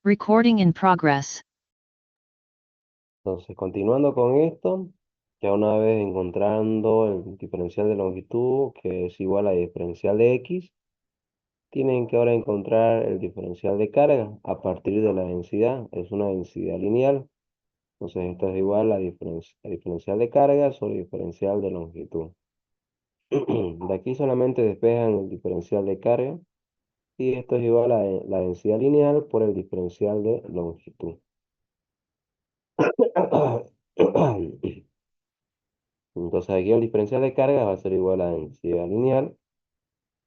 Recording in progress. Entonces, continuando con esto, ya una vez encontrando el diferencial de longitud, que es igual a diferencial de x, tienen que ahora encontrar el diferencial de carga a partir de la densidad. Es una densidad lineal. Entonces, esto es igual a diferencial de carga sobre diferencial de longitud. De aquí solamente despejan el diferencial de carga y esto es igual a la densidad lineal por el diferencial de longitud. Entonces aquí el diferencial de carga va a ser igual a la densidad lineal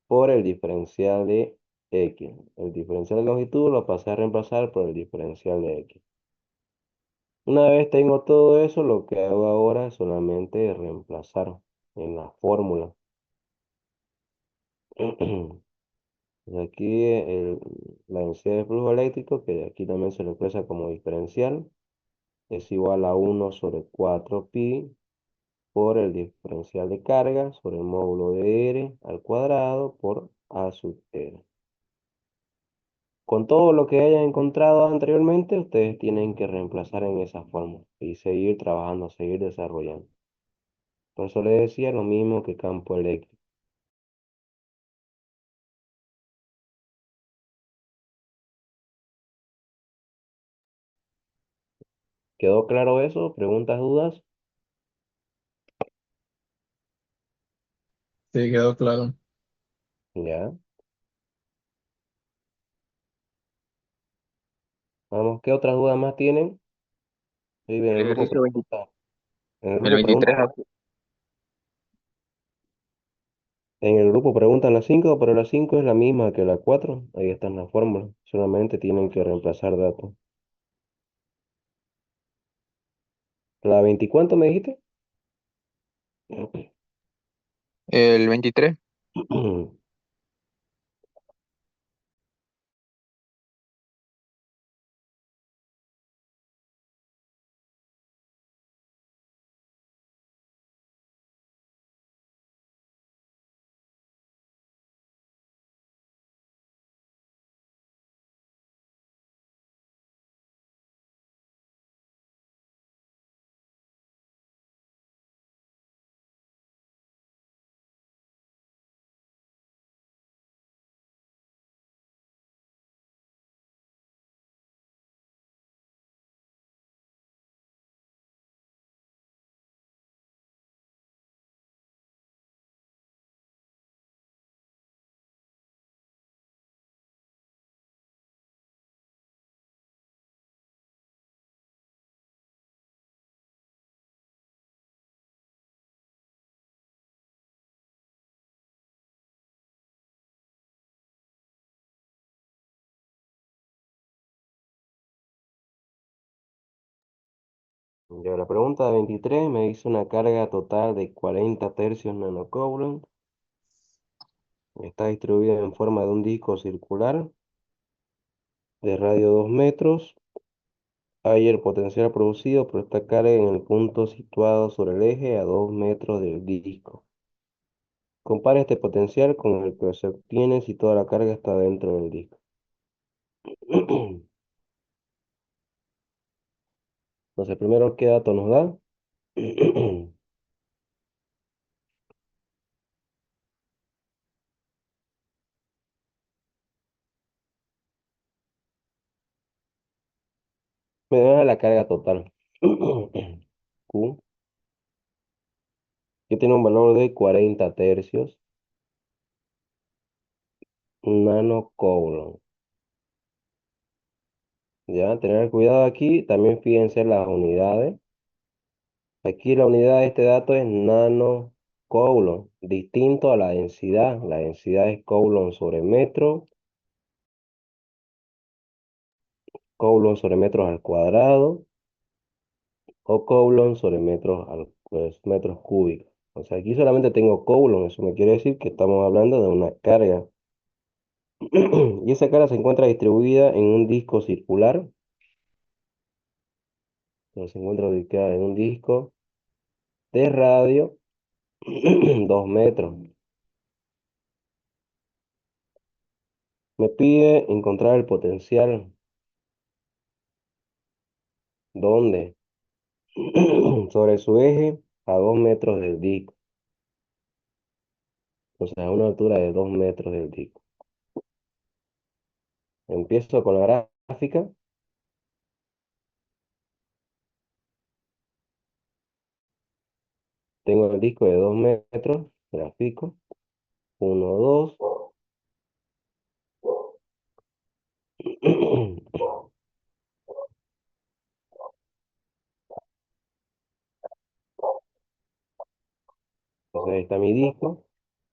por el diferencial de x. El diferencial de longitud lo pasé a reemplazar por el diferencial de x. Una vez tengo todo eso, lo que hago ahora es solamente reemplazar en la fórmula. Aquí la densidad de flujo eléctrico, que aquí también se lo expresa como diferencial, es igual a 1 sobre 4pi por el diferencial de carga sobre el módulo de R al cuadrado por A sub R. Con todo lo que hayan encontrado anteriormente, ustedes tienen que reemplazar en esa fórmula y seguir trabajando, seguir desarrollando. Por eso les decía lo mismo que campo eléctrico. ¿Quedó claro eso? ¿Preguntas, dudas? Sí, quedó claro. Ya. Vamos, ¿qué otras dudas más tienen? Sí, en El el grupo ejercicio 20 pregunta. En el el grupo 23 preguntan, en el grupo preguntan las 5, pero la 5 es la misma que la 4. Ahí está en la fórmula. Solamente tienen que reemplazar datos. ¿La 20 cuánto me dijiste? el 23. Ya, la pregunta 23 me dice una carga total de 40 tercios nanocoulomb. Está distribuida en forma de un disco circular de radio 2 metros. Hay el potencial producido por esta carga en el punto situado sobre el eje a 2 metros del disco. Compara este potencial con el que se obtiene si toda la carga está dentro del disco. Entonces, primero, ¿qué dato nos da? Me da la carga total. Q, que tiene un valor de 40 tercios nanocoulomb. Ya, tener cuidado aquí. También fíjense las unidades. Aquí la unidad de este dato es nanocoulomb, distinto a la densidad. La densidad es coulomb sobre metro, coulomb sobre metros al cuadrado o coulomb sobre metros cúbicos. O sea, aquí solamente tengo coulomb, eso me quiere decir que estamos hablando de una carga. Y esa carga se encuentra distribuida en un disco circular. Entonces, se encuentra ubicada en un disco de radio 2 metros. Me pide encontrar el potencial. ¿Dónde? Sobre su eje a 2 metros del disco. O sea, a una altura de 2 metros del disco. Empiezo con la gráfica. Tengo el disco de 2 metros. Grafico. Uno, dos. Entonces ahí está mi disco.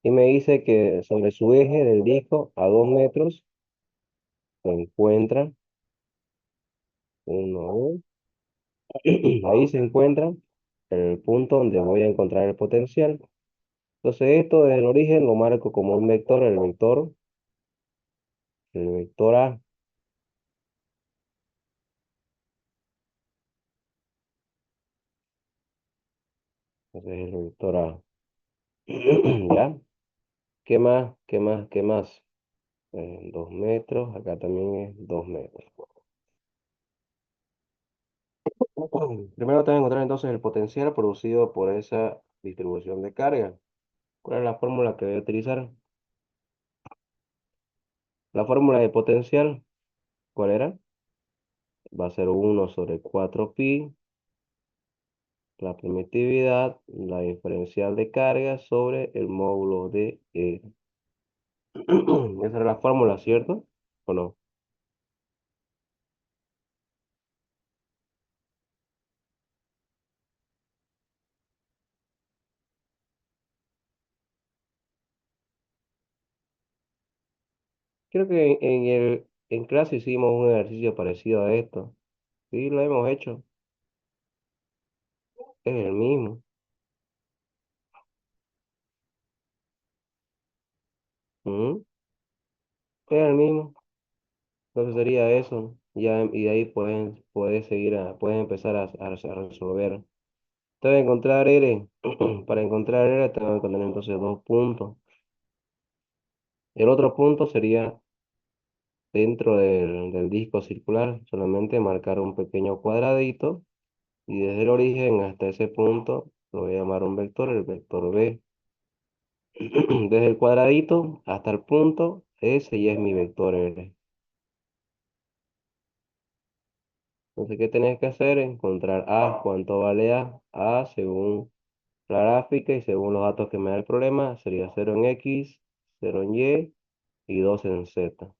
Y me dice que sobre su eje del disco a 2 metros se encuentra uno, dos. Ahí se encuentra el punto donde voy a encontrar el potencial. Entonces esto desde el origen lo marco como un vector, el vector A. Entonces el vector A. ¿Ya? ¿Qué más? ¿Qué más? ¿Qué más? 2 metros, acá también es 2 metros. Primero tengo que encontrar entonces el potencial producido por esa distribución de carga. ¿Cuál es la fórmula que voy a utilizar? La fórmula de potencial, ¿cuál era? Va a ser 1/4pi, la permitividad, la diferencial de carga sobre el módulo de E. Esa era la fórmula, ¿cierto? ¿O no? Creo que en clase hicimos un ejercicio parecido a esto. Sí, lo hemos hecho. Es el mismo. ¿Mm? Es el mismo. Entonces sería eso. Ya, y de ahí puedes seguir puedes empezar a resolver. Tengo que encontrar R. Para encontrar R tengo que encontrar entonces dos puntos. El otro punto sería dentro del disco circular, solamente marcar un pequeño cuadradito y desde el origen hasta ese punto lo voy a llamar un vector, el vector B. Desde el cuadradito hasta el punto, ese ya es mi vector R. Entonces, ¿qué tenés que hacer? Encontrar A, cuánto vale A. A, según la gráfica y según los datos que me da el problema, sería 0 en X, 0 en Y y 2 en Z.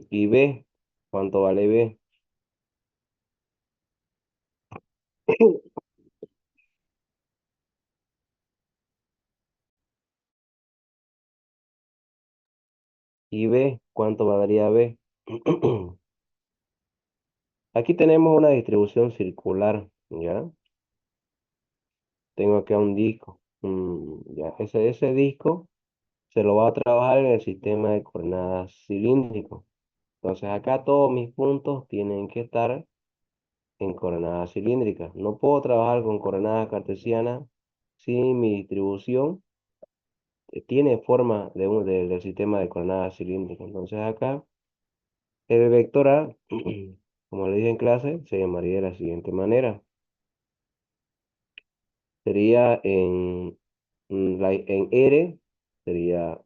Y B, ¿cuánto vale B? Y B, ¿cuánto valdría B? Aquí tenemos una distribución circular, ¿ya? Tengo acá un disco. Ya, ese disco se lo va a trabajar en el sistema de coordenadas cilíndrico. Entonces acá todos mis puntos tienen que estar en coordenadas cilíndricas. No puedo trabajar con coordenadas cartesianas si mi distribución tiene forma del sistema de coordenadas cilíndricas. Entonces acá el vector A, como le dije en clase, se llamaría de la siguiente manera. Sería en R, sería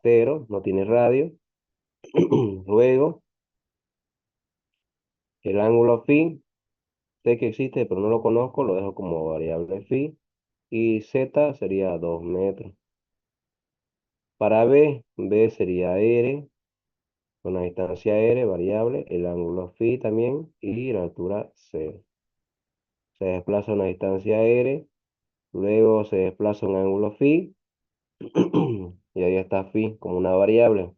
0, no tiene radio. Luego, el ángulo phi, sé que existe, pero no lo conozco, lo dejo como variable phi. Y Z sería 2 metros. Para B sería R, una distancia R, variable, el ángulo phi también, y la altura 0. Se desplaza una distancia R, luego se desplaza un ángulo phi, y ahí está phi como una variable,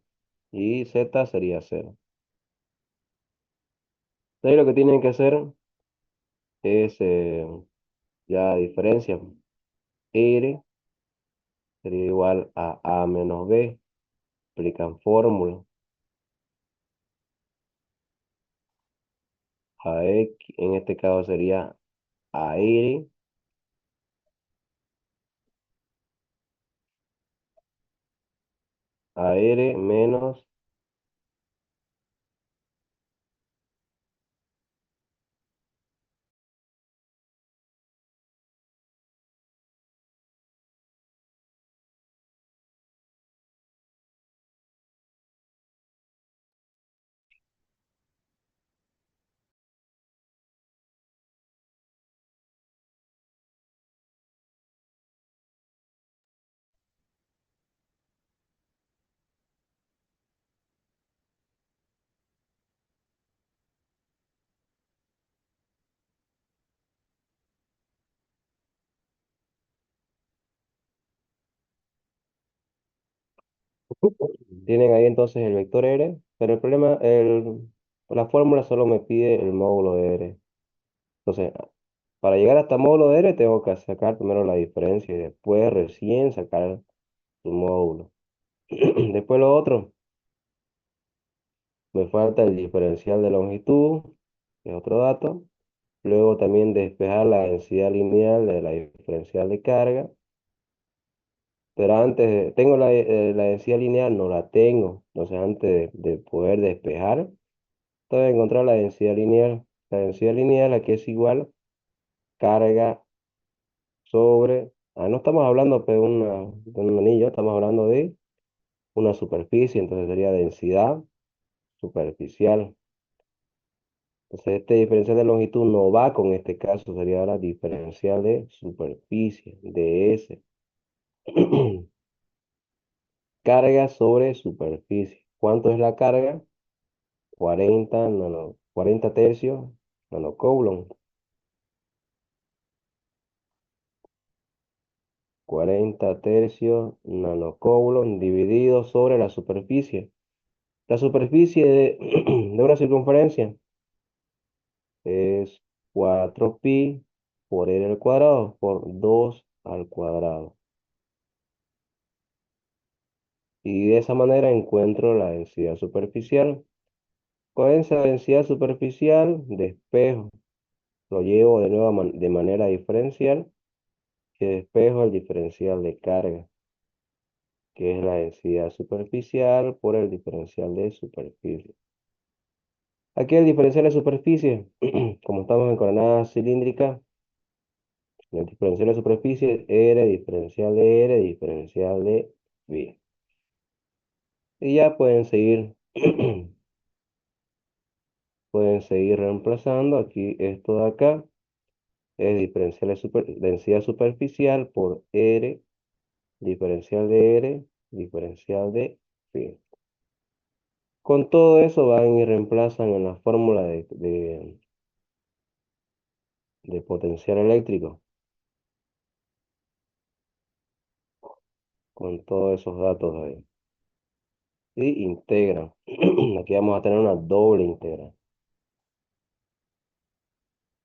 y Z sería 0. Ahí lo que tienen que hacer es ya diferencia. R sería igual a A menos B. Aplican fórmula. A X, en este caso sería a R, a R menos Tienen ahí entonces el vector R, pero el problema, la fórmula solo me pide el módulo de R. Entonces, para llegar hasta módulo de R tengo que sacar primero la diferencia y después recién sacar su módulo. Después lo otro, me falta el diferencial de longitud, que es otro dato. Luego también despejar la densidad lineal de la diferencial de carga. Pero antes, tengo la densidad lineal, no la tengo. Entonces, antes de poder despejar, tengo que encontrar la densidad lineal. La densidad lineal aquí es igual carga sobre... no estamos hablando de un anillo, estamos hablando de una superficie, entonces sería densidad superficial. Entonces, este diferencial de longitud no va con este caso, sería ahora diferencial de superficie, de S. Carga sobre superficie. ¿Cuánto es la carga? 40 tercios nanocoulomb. 40 tercios nanocoulomb dividido sobre la superficie. La superficie de una circunferencia es 4pi por r al cuadrado por 2 al cuadrado. Y de esa manera encuentro la densidad superficial. Con esa densidad superficial despejo, lo llevo de nuevo de manera diferencial, que despejo el diferencial de carga, que es la densidad superficial por el diferencial de superficie. Aquí el diferencial de superficie, como estamos en coordenada cilíndrica, el diferencial de superficie, R, diferencial de R, diferencial de V. Y ya pueden seguir reemplazando. Aquí esto de acá es diferencial de densidad superficial por R, diferencial de R, diferencial de V. Con todo eso van y reemplazan en la fórmula de potencial eléctrico, con todos esos datos ahí. Y integran. Aquí vamos a tener una doble integral.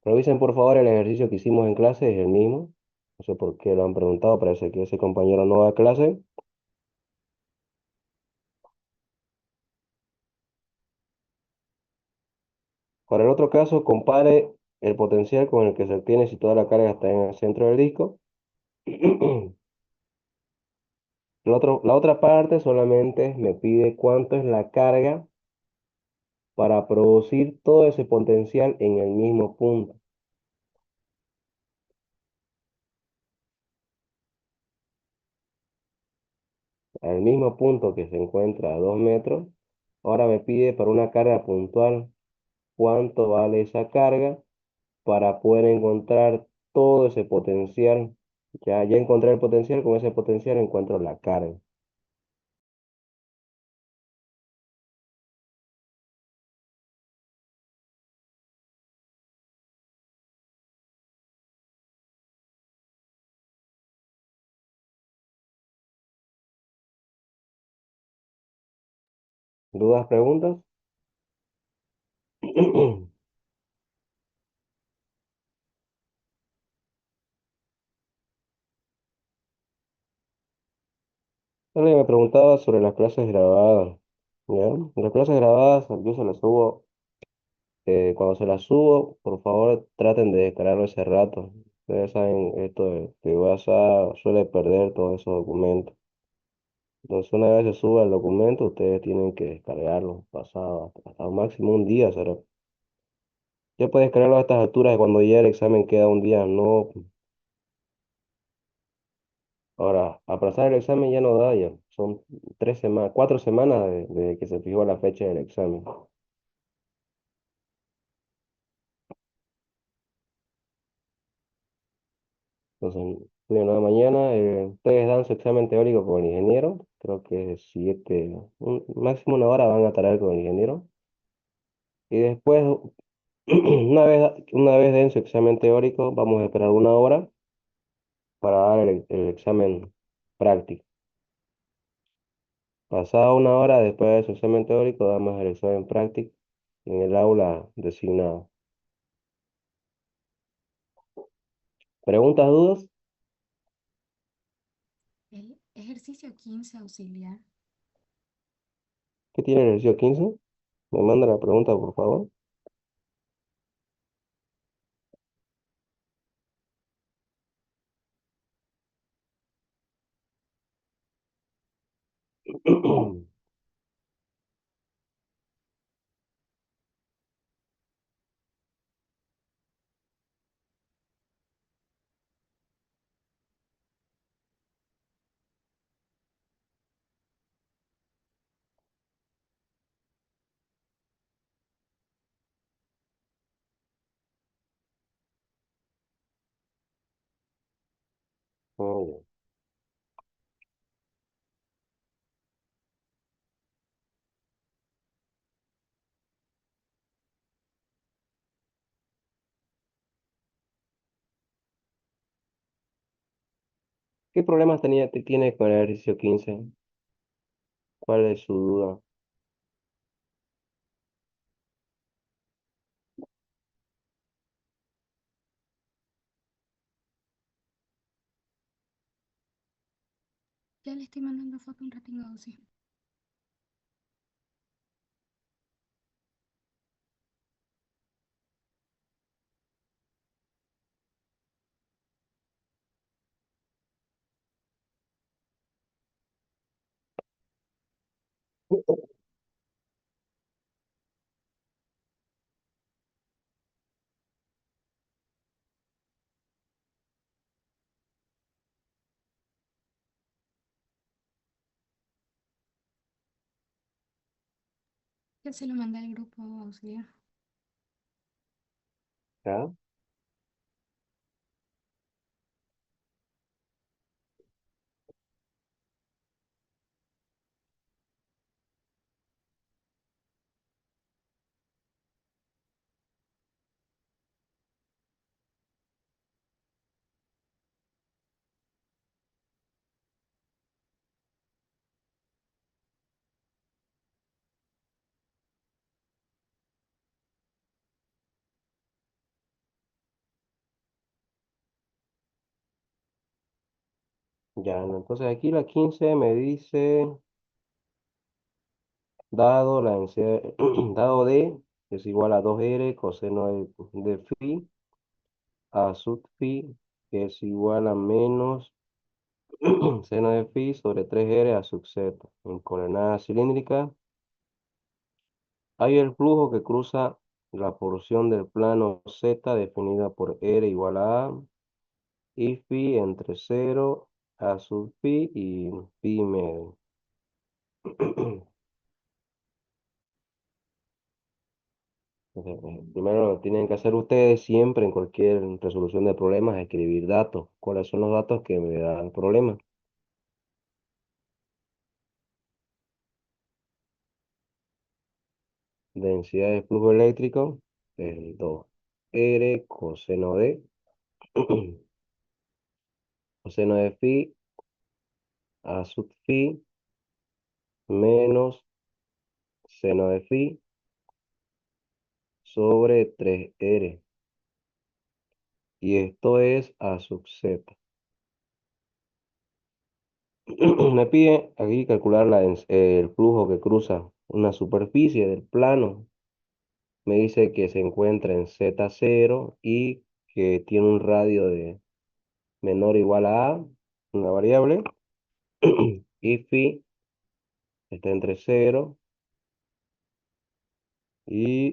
Revisen por favor el ejercicio que hicimos en clase, es el mismo. No sé por qué lo han preguntado, parece que ese compañero no da clase. Para el otro caso, compare el potencial con el que se obtiene si toda la carga está en el centro del disco. La otra parte solamente me pide cuánto es la carga para producir todo ese potencial en el mismo punto. Al mismo punto que se encuentra a 2 metros, ahora me pide para una carga puntual cuánto vale esa carga para poder encontrar todo ese potencial. Ya encontré el potencial, con ese potencial encuentro la carga. ¿Dudas, preguntas? Alguien me preguntaba sobre las clases grabadas. ¿Ya? Las clases grabadas yo se las subo. Cuando se las subo, por favor traten de descargarlo ese rato. Ustedes saben, esto de WhatsApp suele perder todos esos documentos. Entonces, una vez se sube el documento, ustedes tienen que descargarlo, pasado hasta máximo un día será. Ya puedes descargarlo a estas alturas, cuando ya el examen queda un día, no. Ahora, aplazar el examen ya no da, ya. Son 3 semanas, 4 semanas desde que se fijó la fecha del examen. Entonces, bueno, mañana ustedes dan su examen teórico con el ingeniero. Creo que es máximo una hora van a tardar con el ingeniero. Y después, una vez den su examen teórico, vamos a esperar una hora para dar el examen práctico. Pasada una hora después del examen teórico, damos el examen práctico en el aula designada. ¿Preguntas, dudas? El ejercicio 15 auxiliar. ¿Qué tiene el ejercicio 15? Me manda la pregunta, por favor. Oh, ya. ¿Qué problemas tiene con el ejercicio 15? ¿Cuál es su duda? Ya le estoy mandando foto un ratito, sí. Ya se lo mandé al grupo auxiliar. ¿Ya? Ya, no, entonces aquí la 15 me dice, dado la densidad, dado D es igual a 2R coseno de phi a sub phi, que es igual a menos seno de phi sobre 3R a sub z. En coordenada cilíndrica, hay el flujo que cruza la porción del plano Z definida por R igual a y phi entre 0 a sub phi y pi medio. Primero lo que tienen que hacer ustedes siempre en cualquier resolución de problemas, es escribir datos. ¿Cuáles son los datos que me dan el problema? Densidad de flujo eléctrico, el 2R coseno de coseno de phi a sub phi menos seno de phi sobre 3R. Y esto es a sub z. Me pide aquí calcular el flujo que cruza una superficie del plano. Me dice que se encuentra en Z0 y que tiene un radio de menor o igual a una variable, y phi está entre 0 y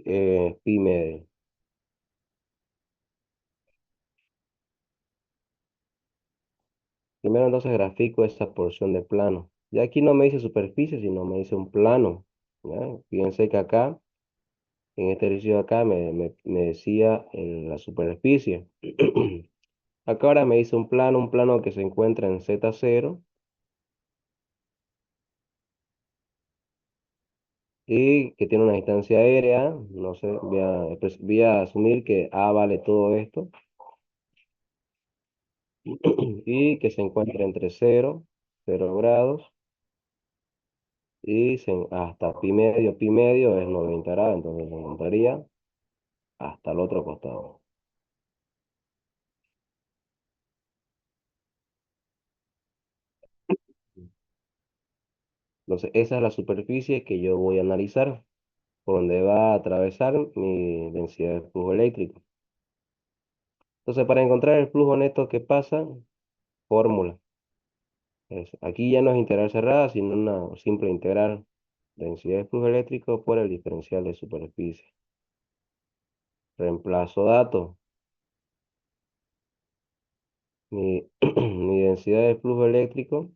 pi medio. Primero entonces grafico esta porción de plano. Ya aquí no me dice superficie, sino me dice un plano. ¿Ya? Fíjense que acá, en este ejercicio de acá, me decía la superficie. Acá ahora me dice un plano que se encuentra en Z0 y que tiene una distancia aérea, no sé, voy a asumir que A vale todo esto, y que se encuentra entre 0 grados, Y hasta pi medio es 90 grados, entonces se encontraría hasta el otro costado. Entonces, esa es la superficie que yo voy a analizar, por donde va a atravesar mi densidad de flujo eléctrico. Entonces, para encontrar el flujo neto que pasa, fórmula. Aquí ya no es integral cerrada, sino una simple integral. Densidad de flujo eléctrico por el diferencial de superficie. Reemplazo datos. Mi, mi densidad de flujo eléctrico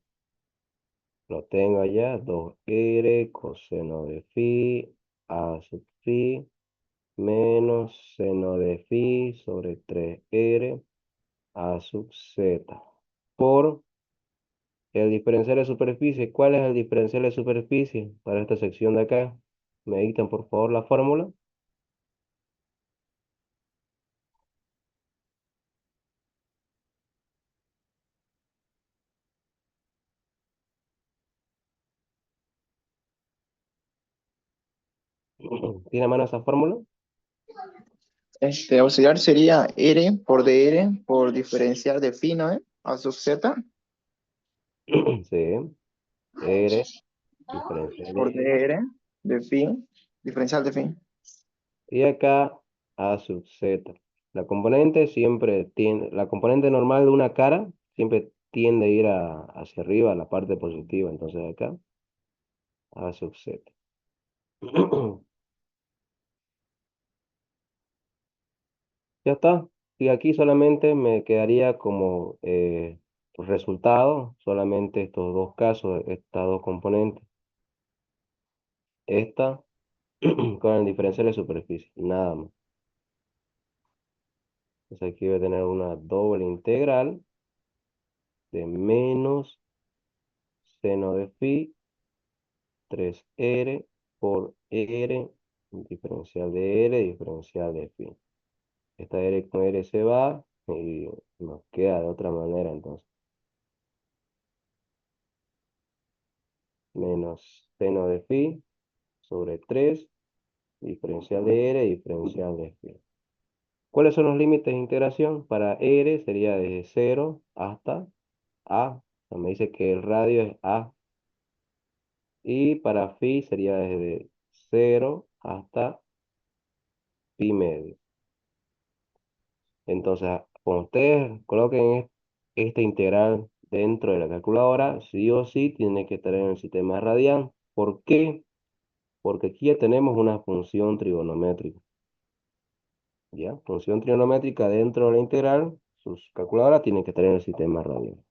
lo tengo allá, 2R coseno de phi a sub phi menos seno de phi sobre 3R a sub z por el diferencial de superficie. ¿Cuál es el diferencial de superficie para esta sección de acá? ¿Me dictan por favor la fórmula? ¿Tiene a mano esa fórmula? Auxiliar sería R por DR por diferencial de phi, ¿no? A sub Z Sí, R, diferencial de por R. DR de phi, diferencial de phi. Y acá A sub Z. La componente normal de una cara siempre tiende a ir hacia arriba, a la parte positiva. Entonces acá, A sub Z. Ya está. Y aquí solamente me quedaría como resultado, solamente estos dos casos, estas dos componentes. Esta con el diferencial de superficie, nada más. Entonces aquí voy a tener una doble integral de menos seno de phi 3R por R, diferencial de R, diferencial de phi. Esta R con R se va y nos queda de otra manera entonces. Menos seno de phi sobre 3, diferencial de R, diferencial de phi. ¿Cuáles son los límites de integración? Para R sería desde 0 hasta A. O sea, me dice que el radio es A. Y para phi sería desde 0 hasta pi medio. Entonces, cuando ustedes coloquen esta integral dentro de la calculadora, sí o sí tiene que estar en el sistema radial. ¿Por qué? Porque aquí ya tenemos una función trigonométrica. ¿Ya? Función trigonométrica dentro de la integral, sus calculadoras tienen que estar en el sistema radial.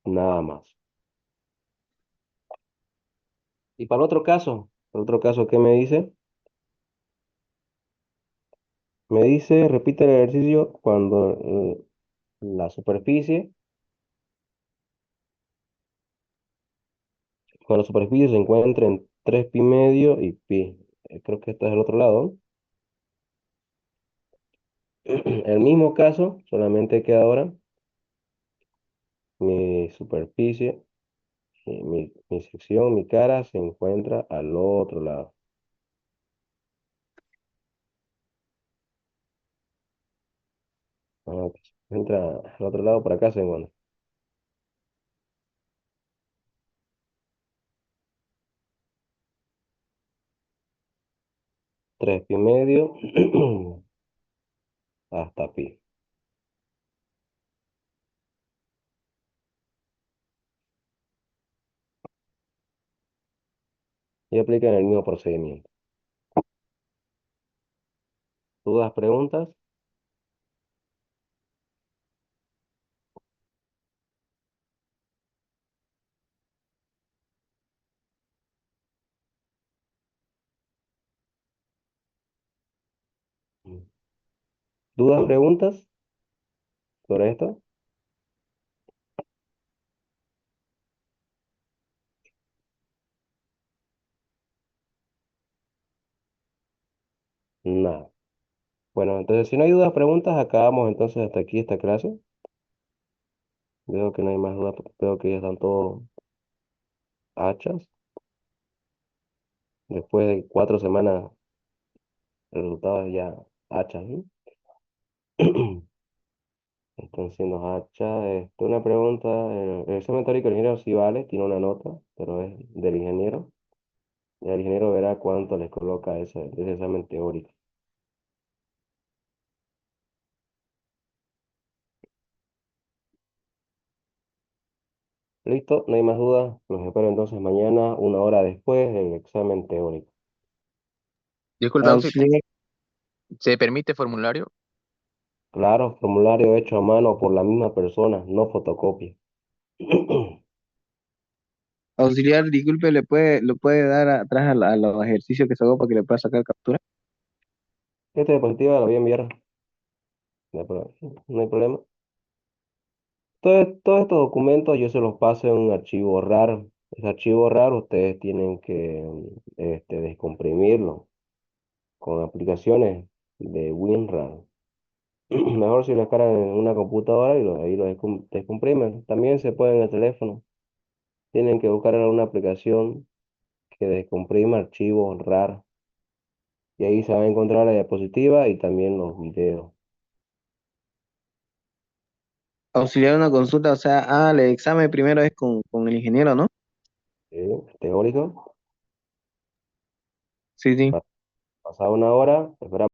Nada más. Y para el otro caso, ¿qué me dice? Me dice, repite el ejercicio cuando la superficie, cuando la superficie se encuentra en 3 pi medio y pi. Creo que este es el otro lado. El mismo caso, solamente que ahora mi superficie, mi sección, mi cara se encuentra al otro lado. Que se encuentra al otro lado, por acá se encuentra. 3 pi medio hasta pi. Y aplican el mismo procedimiento. ¿Dudas, preguntas? ¿Dudas, preguntas sobre esto? Nada. Bueno, entonces si no hay dudas, preguntas, acabamos entonces hasta aquí esta clase. Veo que no hay más dudas, veo que ya están todos hachas. Después de 4 semanas, el resultado es ya hacha, ¿sí? Están siendo hachas. Una pregunta, el examen teórico del ingeniero sí vale, tiene una nota, pero es del ingeniero. Y el ingeniero verá cuánto les coloca ese examen teórico. Listo, no hay más dudas. Los espero entonces mañana, 1 hora después del examen teórico. Disculpe, auxiliar, Auxiliar, ¿se permite formulario? Claro, formulario hecho a mano por la misma persona, no fotocopia. auxiliar, disculpe, ¿lo puede dar atrás a los ejercicios que sacó para que le pueda sacar captura? Esta diapositiva la voy a enviar. No hay problema. Todos estos documentos yo se los paso en un archivo RAR. Ese archivo RAR ustedes tienen que descomprimirlo con aplicaciones de WinRAR. Mejor si lo descargan en una computadora y ahí lo descomprimen. También se puede en el teléfono. Tienen que buscar alguna aplicación que descomprima archivos RAR. Y ahí se va a encontrar la diapositiva y también los videos. Auxiliar una consulta, o sea, el examen primero es con el ingeniero, ¿no? ¿Sí? Teórico. Sí, sí. Pasada 1 hora, esperamos.